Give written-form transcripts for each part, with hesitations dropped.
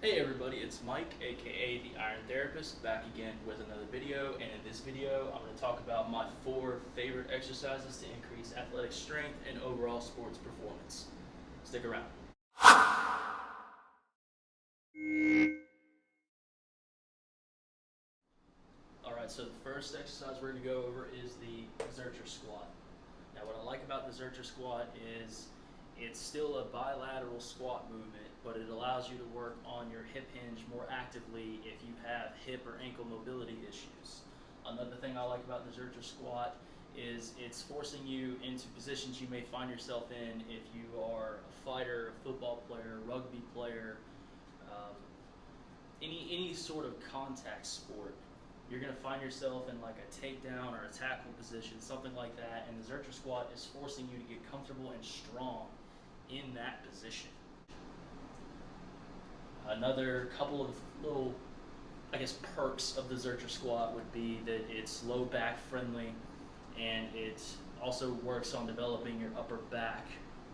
Hey everybody, it's Mike, aka the Iron Therapist, back again with another video. And in this video, I'm going to talk about my 4 favorite exercises to increase athletic strength and overall sports performance. Stick around. Alright, so the first exercise we're going to go over is the Zercher squat. Now, what I like about the Zercher squat is it's still a bilateral squat movement, but it allows you to work on your hip hinge more actively if you have hip or ankle mobility issues. Another thing I like about the Zercher squat is it's forcing you into positions you may find yourself in if you are a fighter, a football player, rugby player, um, any sort of contact sport. You're going to find yourself in like a takedown or a tackle position, something like that, and the Zercher squat is forcing you to get comfortable and strong in that position. Another couple of little, perks of the Zercher squat would be that it's low back friendly, and it also works on developing your upper back,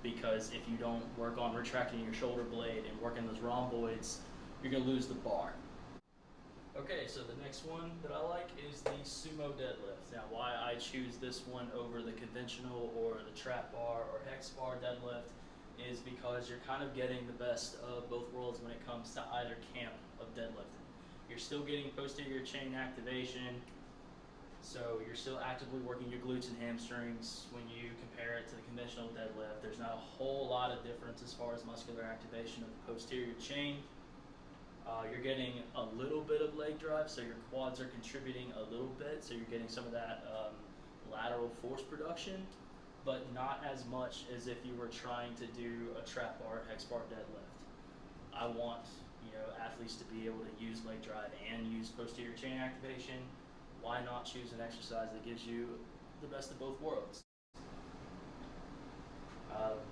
because if you don't work on retracting your shoulder blade and working those rhomboids, you're going to lose the bar. Okay, so the next one that I like is the sumo deadlift. Now, why I choose this one over the conventional or the trap bar or hex bar deadlift is because you're kind of getting the best of both worlds when it comes to either camp of deadlifting. You're still getting posterior chain activation, so you're still actively working your glutes and hamstrings when you compare it to the conventional deadlift. There's not a whole lot of difference as far as muscular activation of the posterior chain. You're getting a little bit of leg drive, so your quads are contributing a little bit, so you're getting some of that lateral force production, but not as much as if you were trying to do a trap bar, hex bar deadlift. I want athletes to be able to use leg drive and use posterior chain activation. Why not choose an exercise that gives you the best of both worlds?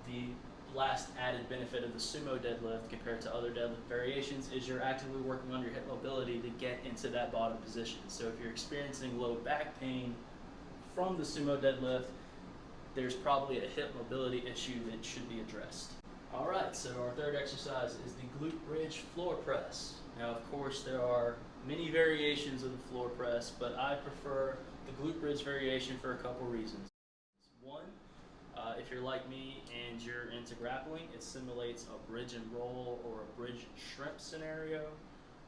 The last added benefit of the sumo deadlift compared to other deadlift variations is you're actively working on your hip mobility to get into that bottom position. So if you're experiencing low back pain from the sumo deadlift, there's probably a hip mobility issue that should be addressed. All right, so our third exercise is the glute bridge floor press. Now, of course, there are many variations of the floor press, but I prefer the glute bridge variation for a couple reasons. One, if you're like me and you're into grappling, it simulates a bridge and roll or a bridge and shrimp scenario,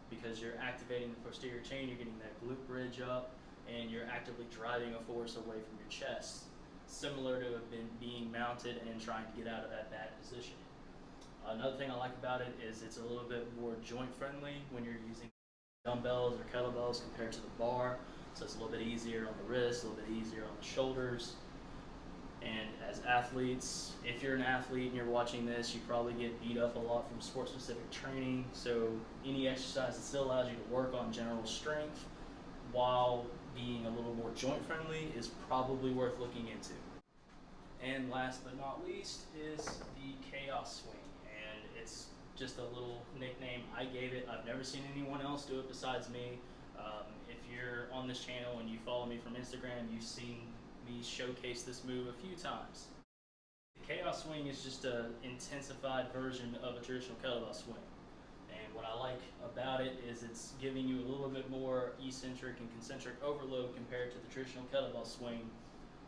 because you're activating the posterior chain, you're getting that glute bridge up, and you're actively driving a force away from your chest, similar to being mounted and trying to get out of that bad position. Another thing I like about it is it's a little bit more joint friendly when you're using dumbbells or kettlebells compared to the bar, so it's a little bit easier on the wrists, a little bit easier on the shoulders. And as athletes, if you're an athlete and you're watching this, you probably get beat up a lot from sport-specific training. So any exercise that still allows you to work on general strength while being a little more joint-friendly is probably worth looking into. And last but not least is the chaos swing. And it's just a little nickname I gave it. I've never seen anyone else do it besides me. If you're on this channel and you follow me from Instagram, you've seen me showcase this move a few times. The chaos swing is just an intensified version of a traditional kettlebell swing. And what I like about it is it's giving you a little bit more eccentric and concentric overload compared to the traditional kettlebell swing,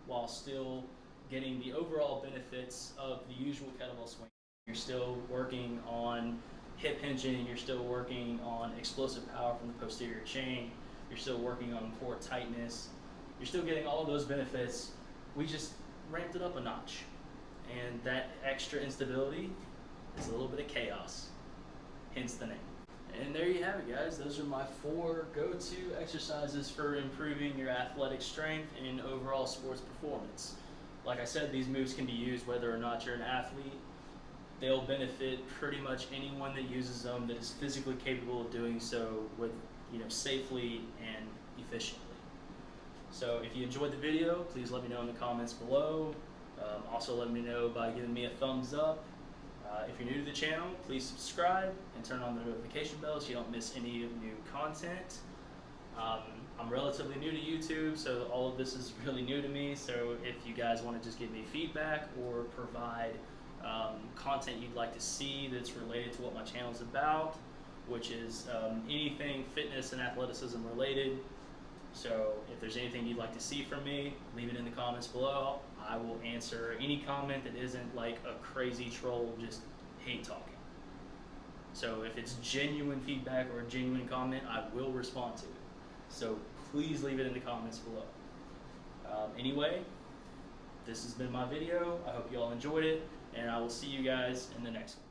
while still getting the overall benefits of the usual kettlebell swing. You're still working on hip hinging, you're still working on explosive power from the posterior chain, you're still working on core tightness, you're still getting all of those benefits. We just ramped it up a notch. And that extra instability is a little bit of chaos, hence the name. And there you have it, guys. Those are my 4 go-to exercises for improving your athletic strength and overall sports performance. Like I said, these moves can be used whether or not you're an athlete. They'll benefit pretty much anyone that uses them that is physically capable of doing so with, safely and efficiently. So if you enjoyed the video, please let me know in the comments below. Also let me know by giving me a thumbs up. If you're new to the channel, please subscribe and turn on the notification bell so you don't miss any new content. I'm relatively new to YouTube, so all of this is really new to me. So if you guys want to just give me feedback or provide content you'd like to see that's related to what my channel is about, which is anything fitness and athleticism related. So if there's anything you'd like to see from me, leave it in the comments below. I will answer any comment that isn't like a crazy troll just hate talking. So if it's genuine feedback or a genuine comment, I will respond to it. So please leave it in the comments below. Anyway, this has been my video. I hope you all enjoyed it, and I will see you guys in the next one.